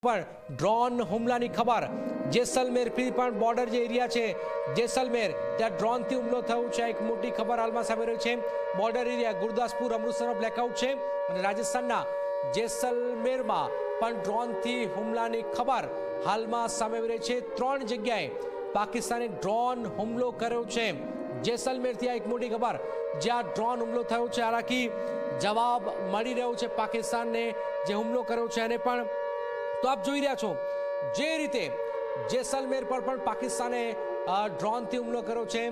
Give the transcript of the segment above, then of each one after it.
पर ड्रोन હુમલાની ખબર જેસલમેરથી પણ બોર્ડર જે એરિયા છે જેસલમેર ત્યાં ડ્રોનથી હુમલો થયો છે એક મોટી ખબર હાલમાં સામે રહી છે બોર્ડર એરિયા ગુરદાસપુર અમૃતસરનો બ્લેકઆઉટ છે અને રાજસ્થાનના જેસલમેરમાં પણ ડ્રોનથી હુમલાની ખબર હાલમાં સામે રહી છે ત્રણ જગ્યાએ પાકિસ્તાને ડ્રોન હુમલો કર્યો છે જેસલમેરથી આ એક મોટી ખબર જ્યાં ડ્રોન હુમલો થયો છે હાલાકી જવાબ મળી રહ્યો છે પાકિસ્તાનને જે હુમલો કર્યો છે અને પણ तो आप જોઈ રહ્યા છો જે રીતે જેસલમેર પર પણ પાકિસ્તાને ડ્રોનથી હુમલો કર્યો છે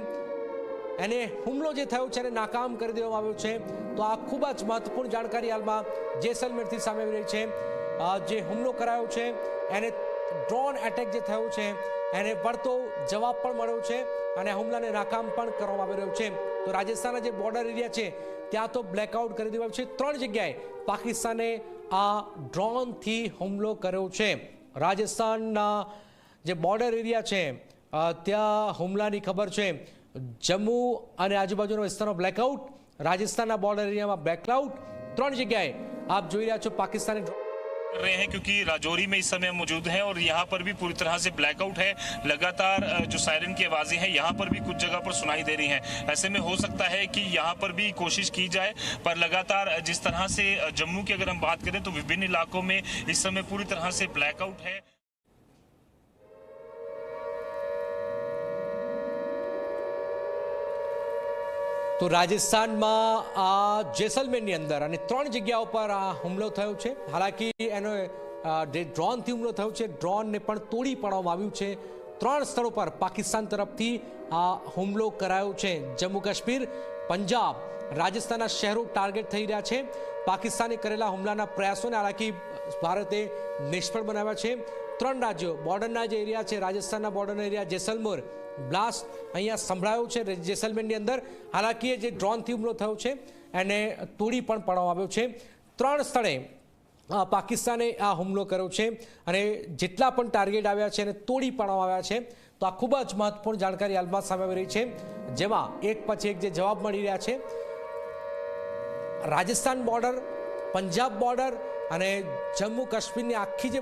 અને હુમલો જે થયો છે એને નાકામ કરી દેવામાં આવ્યો છે તો આ ખૂબ જ મહત્વપૂર્ણ જાણકારી હાલમાં જેસલમેરથી સામે આવી રહી છે જે હુમલો કરાયો છે એને ડ્રોન એટેક જે થયો છે એને વળતો જવાબ પણ મળ્યો છે અને હુમલાને નાકામ પણ કરવામાં આવી રહ્યો છે તો રાજસ્થાનના જે બોર્ડર એરિયા છે ત્યાં તો બ્લેકઆઉટ કરી દેવાયું છે ત્રણ જગ્યાએ પાકિસ્તાને આ ડ્રોનથી હુમલો કર્યો છે રાજસ્થાનના જે બોર્ડર એરિયા છે ત્યાં હુમલાની ખબર છે જમ્મુ અને આજુબાજુનો વિસ્તારનો બ્લેકઆઉટ રાજસ્થાનના બોર્ડર એરિયામાં બ્લેકઆઉટ ત્રણ જગ્યાએ આપ જોઈ રહ્યા છો પાकिस्तानी कर रहे हैं क्योंकि राजौरी में इस समय मौजूद हैं और यहाँ पर भी पूरी तरह से ब्लैकआउट है लगातार जो सायरन की आवाजें हैं यहाँ पर भी कुछ जगह पर सुनाई दे रही हैं ऐसे में हो सकता है कि यहाँ पर भी कोशिश की जाए पर लगातार जिस तरह से जम्मू की अगर हम बात करें तो विभिन्न इलाकों में इस समय पूरी तरह से ब्लैकआउट है तो રાજસ્થાનમાં આ જેસલમેરની અંદર અને ત્રણ જગ્યાઓ પર આ હુમલો થયો છે હાલાકી એનો જે ડ્રોનથી હુમલો થયો છે ડ્રોનને પણ તોડી પાડવામાં આવ્યું છે ત્રણ સ્થળો પર પાકિસ્તાન તરફથી આ હુમલો કરાયો છે જમ્મુ કાશ્મીર પંજાબ રાજસ્થાનના શહેરો ટાર્ગેટ થઈ રહ્યા છે પાકિસ્તાને કરેલા હુમલાના પ્રયાસોને હાલાકી ભારતે નિષ્ફળ બનાવ્યા છે ત્રણ રાજ્યો બોર્ડરના જે એરિયા છે રાજસ્થાનના બોર્ડરના એરિયા જેસલમેર બ્લાસ્ટ અહીંયા સંભળાયો છે જેસલમેરની અંદર હાલાકી જે ડ્રોનથી હુમલો થયો છે એને તોડી પણ પાડવામાં આવ્યો છે ત્રણ સ્થળે પાકિસ્તાને આ હુમલો કર્યો છે અને જેટલા પણ ટાર્ગેટ આવ્યા છે એને તોડી પાડવામાં આવ્યા છે તો આ ખૂબ જ મહત્વપૂર્ણ જાણકારી હાલમાં સામે આવી રહી છે જેમાં એક પછી એક જે જવાબ મળી રહ્યા છે રાજસ્થાન બોર્ડર પંજાબ બોર્ડર અને જમ્મુ કાશ્મીરની આખી જે